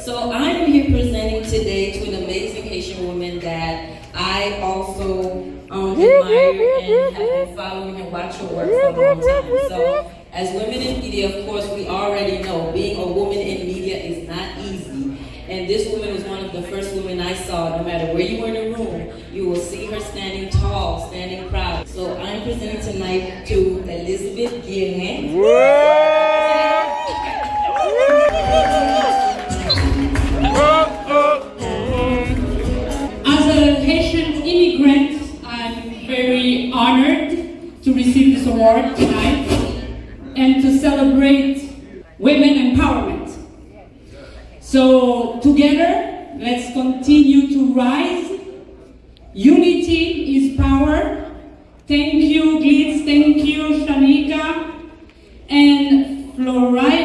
So I am here presenting today to an amazing Haitian woman that I also admire and have been following and watching her work for a long time. So as women in media, of course, we already know being a woman in media is not easy. And this woman was one of the first women I saw. No matter where you were in the room, you will see her standing tall, standing proud. So I'm presenting tonight to Elizabeth Guerin. As a Haitian immigrant, I'm very honored to receive this award tonight and to celebrate women empowerment. So together, let's continue to rise. Unity is power. Thank you, Glitz. Thank you, Shanika. And Flo-Rida.